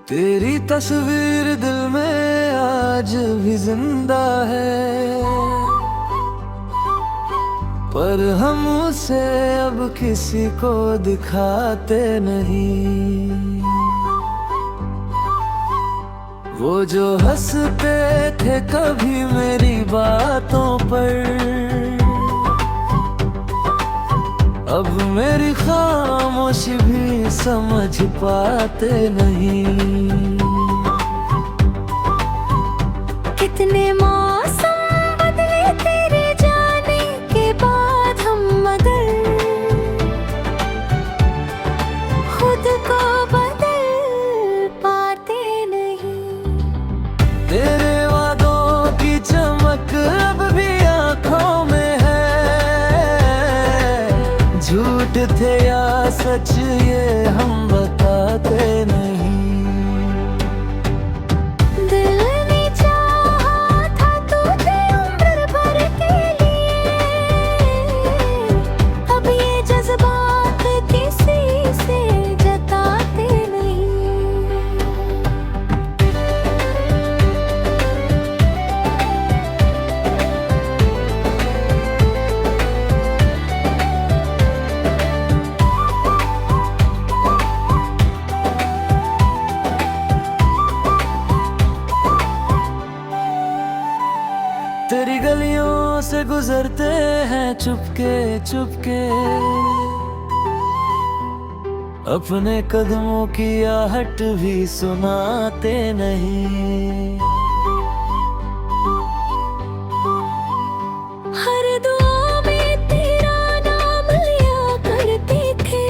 तेरी तस्वीर दिल में आज भी जिंदा है, पर हम उसे अब किसी को दिखाते नहीं। वो जो हंसते थे कभी मेरी बातों पर, अब मेरी खामोशी भी समझ पाते नहीं। कितने मौसम बदले तेरे जाने के बाद हम, मगर खुद को बदल पाते नहीं। तेरे वादों की चमक अब भी आंखों में है, झूठ थे या सच ये हम बताते नहीं। दिल ने चाहा था तुझे उम्र भर के लिए, अब ये जज्बात किसी से जताते नहीं। तेरी गलियों से गुजरते हैं चुपके चुपके, अपने कदमों की आहट भी सुनाते नहीं। हर दुआ में तेरा नाम लिया करते थे,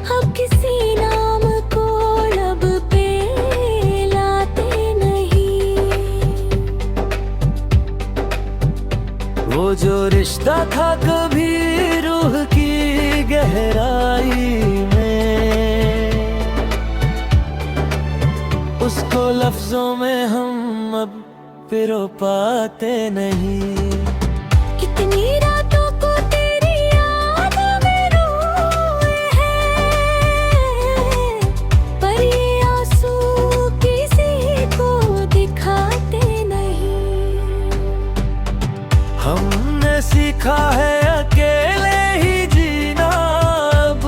अब किसी नाम को लब पे लाते नहीं। वो जो रिश्ता था कभी रूह की गहराई में, उसको लफ्जों में हम अब पिरो पाते नहीं। कितनी रातों को तेरी याद में रोए हैं, पर ये आंसू किसी को दिखाते नहीं। हमने सीखा है अकेले ही जीना अब,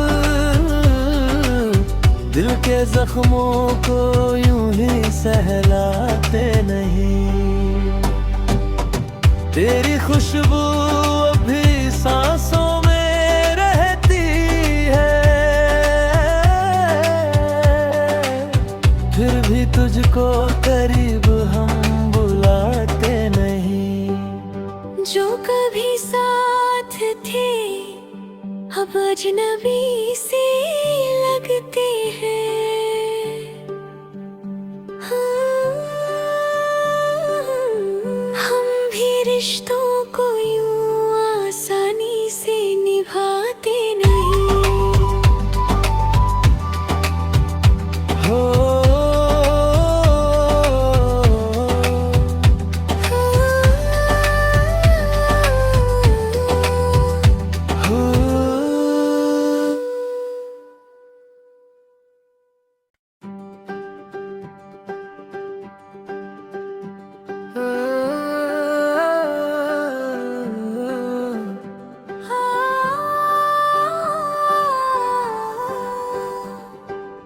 दिल के जख्मों को यूं ही सहलाते नहीं। तेरी खुशबू अभी सांसों में रहती है, फिर भी तुझको करीब हम बुलाते नहीं। जो कभी साथ थे अब अजनबी से लगते हैं। हम भी रिश्तों को यूं आसानी से निभाते नहीं। हो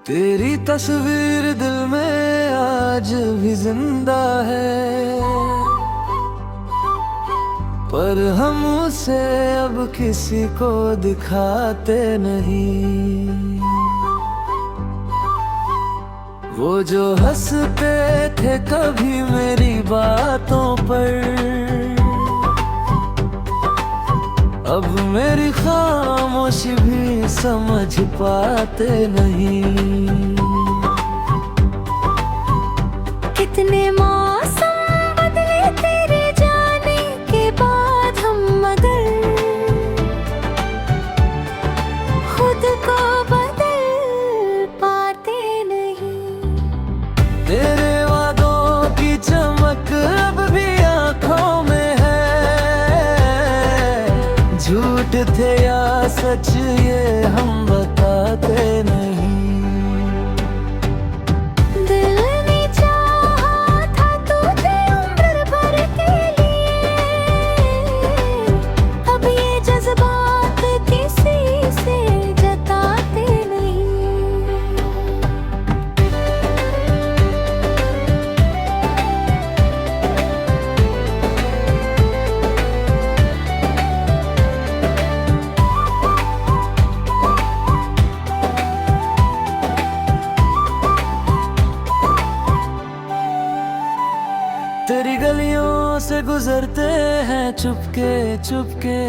तेरी तस्वीर दिल में आज भी जिंदा है, पर हम उसे अब किसी को दिखाते नहीं। वो जो हंसते थे कभी मेरी बातों पर, अब मेरी खामोशी भी समझ पाते नहीं। कितने मौसम बदले तेरे जाने के बाद हम, मगर खुद को बदल पाते नहीं। तेरे वादों की चमक अब भी आंखों में है, झूठ थे या सच ये हम बताते नहीं। तेरी गलियों से गुजरते हैं चुपके चुपके,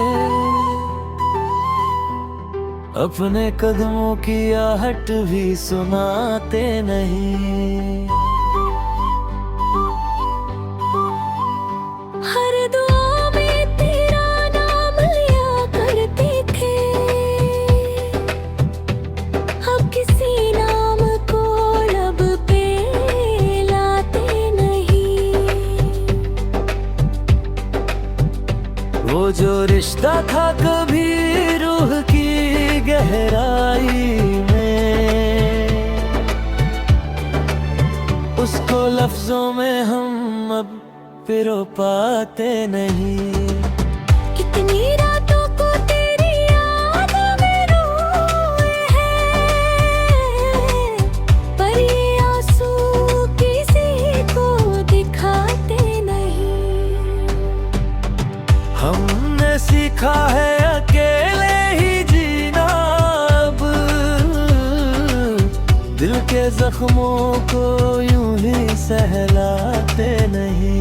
अपने कदमों की आहट भी सुनाते नहीं। हर दुआ में तेरा नाम लिया करते थे, अब किसी नाम को लब पे लाते नहीं। वो जो रिश्ता था कभी रूह की गहराई में, उसको लफ्जों में हम अब पिरो पाते नहीं। कितनी रातों को तेरी याद में रोए हैं, पर ये आंसू किसी को दिखाते नहीं। हमने सीखा है अकेले ही जीना अब, दिल के जख्मों को यूं ही सहलाते नहीं।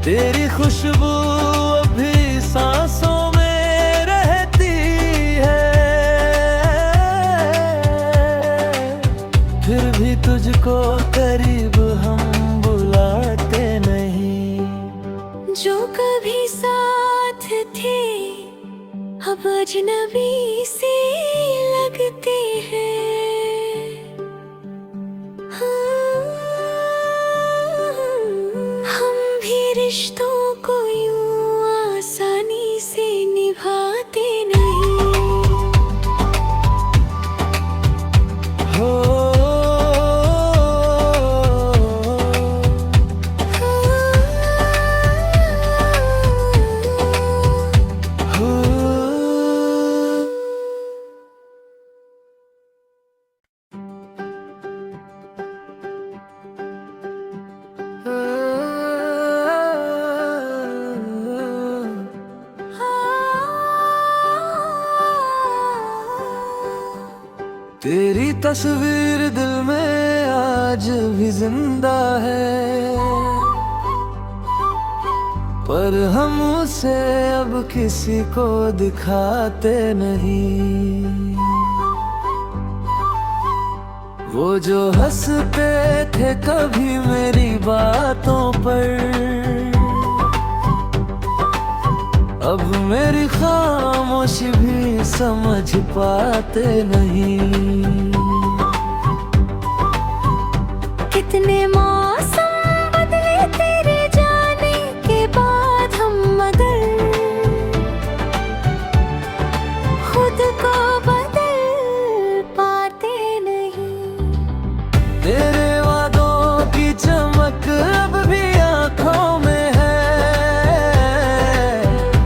तेरी खुशबू अभी सांसों में रहती है, फिर भी तुझको करीब हम बुलाते नहीं। जो कभी साथ थे अब अजनबी से लगते हैं। हम भी रिश्तों को यूं आसानी से निभाते नहीं। हो तेरी तस्वीर दिल में आज भी जिंदा है, पर हम उसे अब किसी को दिखाते नहीं। वो जो हंसते थे कभी मेरी बातों पर, अब मेरी खामोशी भी समझ पाते नहीं। कितने मौसम बदले तेरे जाने के बाद हम, मगर खुद को बदल पाते नहीं। तेरे वादों की चमक अब भी आंखों में है,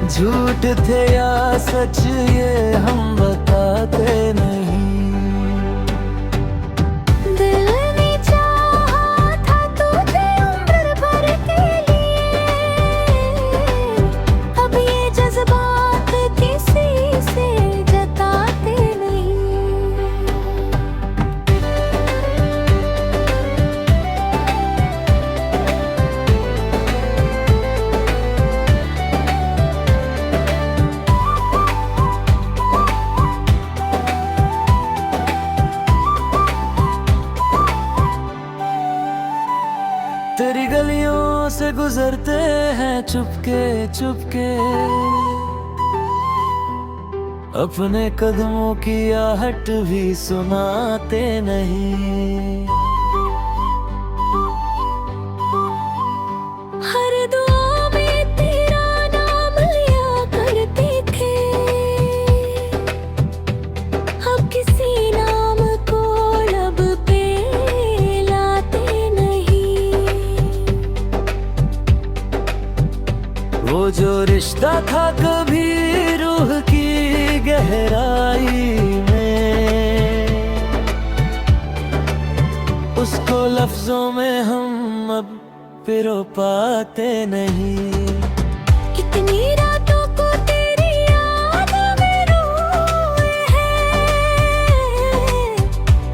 झूठ थे या सच ये हम बताते नहीं। दिल ने चाहा था तुझे उम्र भर के लिए, अब ये जज्बात किसी से जताते नहीं। तेरी गलियों से गुजरते हैं चुपके चुपके, अपने कदमों की आहट भी सुनाते नहीं। हर दुआ में तेरा नाम लिया करते थे, अब किसी नाम को लब पे लाते नहीं। वो जो रिश्ता था कभी रूह की गहराई में, उसको लफ्जों में हम अब पिरो पाते नहीं। कितनी रातों को तेरी याद में रोए हैं,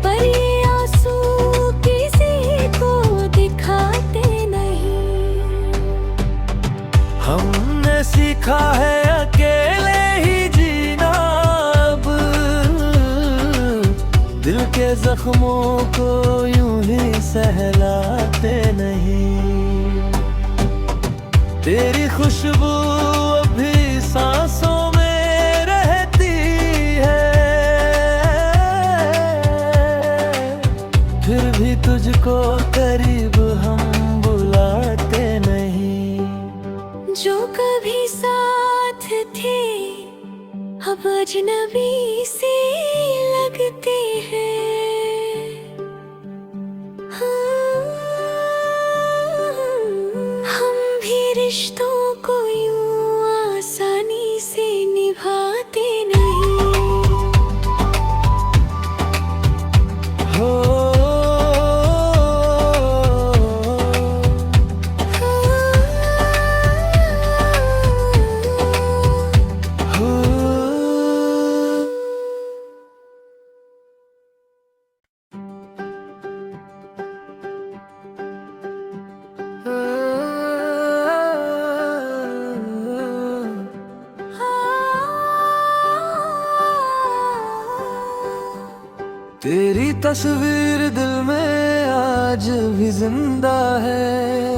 पर ये आंसू किसी को दिखाते जख्मों को यूं ही सहलाते नहीं। तेरी खुशबू अभी सांसों में रहती है, फिर भी तुझको करीब हम बुलाते नहीं। जो कभी साथ थे अब अजनबी से लगते हैं। हम भी रिश्तों को यूं आसानी से निभाते नहीं। हो तेरी तस्वीर दिल में आज भी जिंदा है,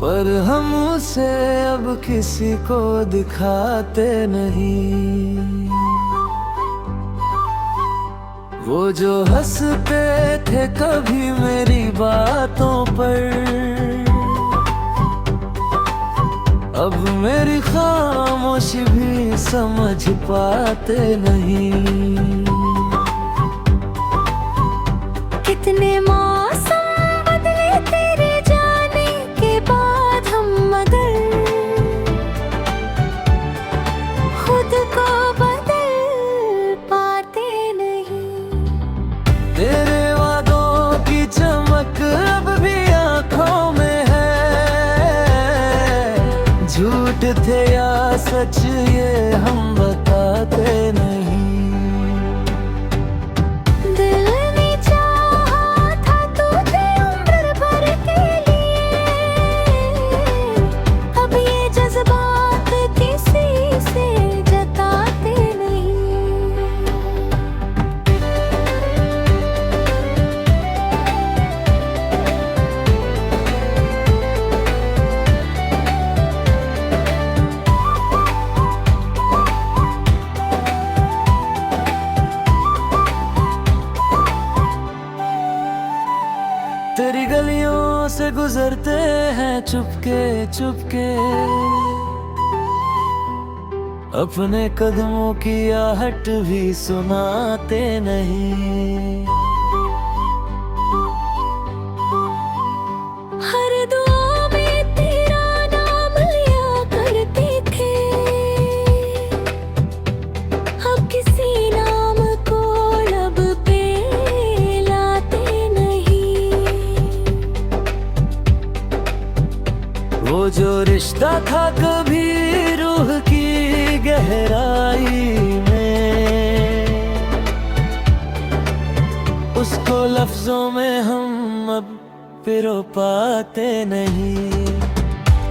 पर हम उसे अब किसी को दिखाते नहीं। वो जो हंसते थे कभी मेरी बातों पर, अब मेरी खामोशी भी समझ पाते नहीं। कितने मौसम बदले तेरे जाने के बाद हम, मगर खुद को बदल पाते नहीं। तेरे वादों की चमक अब भी आंखों में है, झूठ थे या सच ये हम बताते नहीं। दिल ने चाहा था तुझे उम्र भर के लिए, अब ये जज्बात किसी से जताते नहीं। तेरी गलियों से गुजरते हैं चुपके चुपके, अपने कदमों की आहट भी सुनाते नहीं। हर दुआ में तेरा नाम लिया करते थे, अब किसी नाम को लब पे लाते नहीं। वो जो रिश्ता था कभी रूह की गहराई में, उसको लफ्जों में हम अब पिरो पाते नहीं।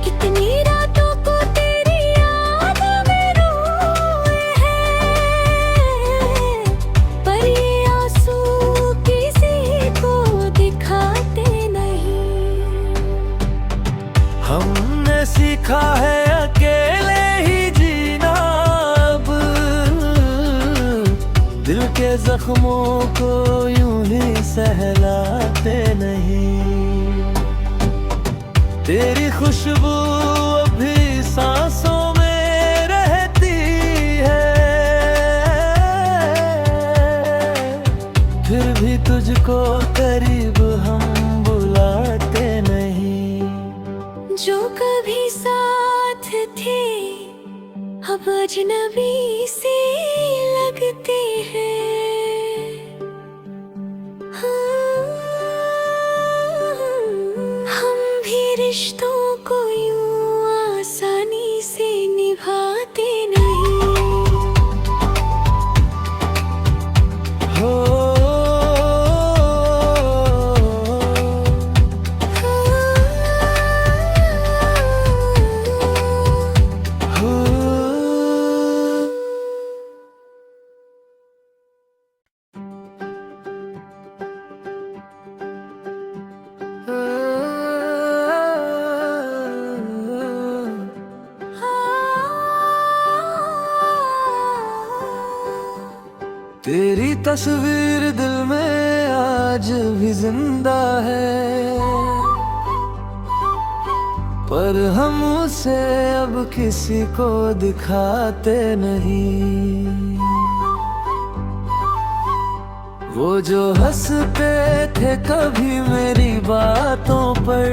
कितनी रातों को तेरी याद में रोए हैं, पर ये आंसू किसी को दिखाते नहीं। हमने सीखा है अकेले ही जीना अब, दिल के जख्मों को यूं ही सहलाते नहीं। तेरी खुशबू अभी सांसों में रहती है, फिर भी तुझको करीब हम बुलाते नहीं। जो कभी साथ थे अब अजनबी से लगते हैं। हम भी रिश्तों को यूं आसानी से निभाते नहीं। हो तेरी तस्वीर दिल में आज भी जिंदा है, पर हम उसे अब किसी को दिखाते नहीं। वो जो हंसते थे कभी मेरी बातों पर,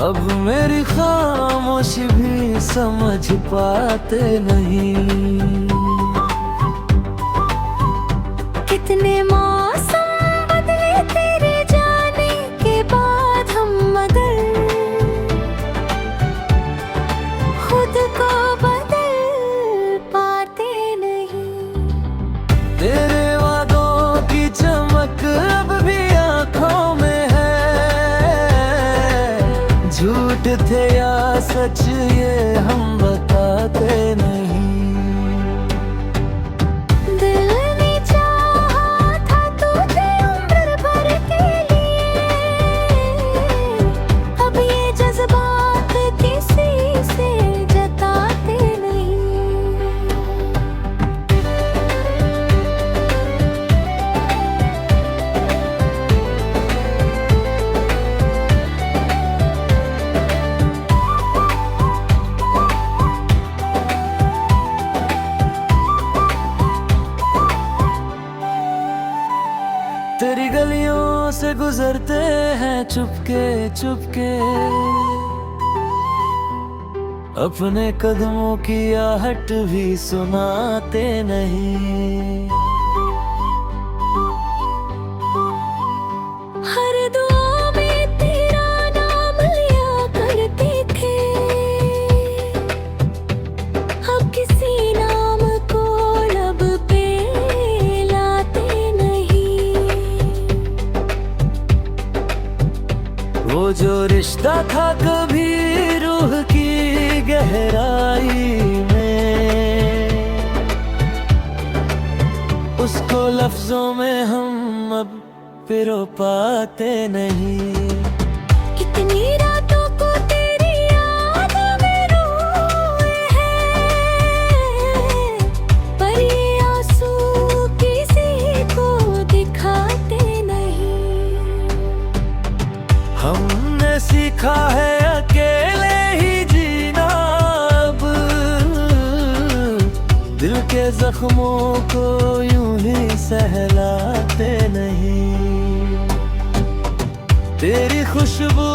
अब मेरी खामोशी भी समझ पाते नहीं। कितने मौसम बदले तेरे जाने के बाद हम, मगर खुद को बदल पाते नहीं। तेरे वादों की चमक अब भी आंखों में है, झूठ थे या सच ये हम बताते नहीं। दिल ने चाहा था तुझे उम्र भर के लिए, अब ये जज्बात किसी से जताते नहीं। तेरी गलियों से गुजरते हैं चुपके चुपके, अपने कदमों की आहट भी सुनाते नहीं। हर दुआ में तेरा नाम लिया करते थे, अब किसी नाम को लब पे लाते नहीं। वो जो रिश्ता था कभी रूह की गहराई में, उसको लफ्जों में हम अब पिरो पाते नहीं। कितनी रातों को तेरी याद में रोए हैं, पर ये आंसू किसी को दिखाते नहीं। हमने सीखा है अकेले ही जीना अब, दिल के जख्मों को यूं ही सहलाते नहीं। तेरी खुशबू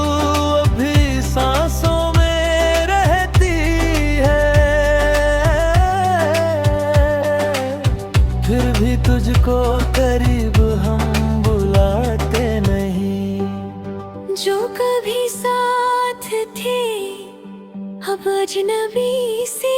अभी सांसों में रहती है, फिर भी तुझको करीब हम बुलाते नहीं। जो कभी साथ थे अब अजनबी से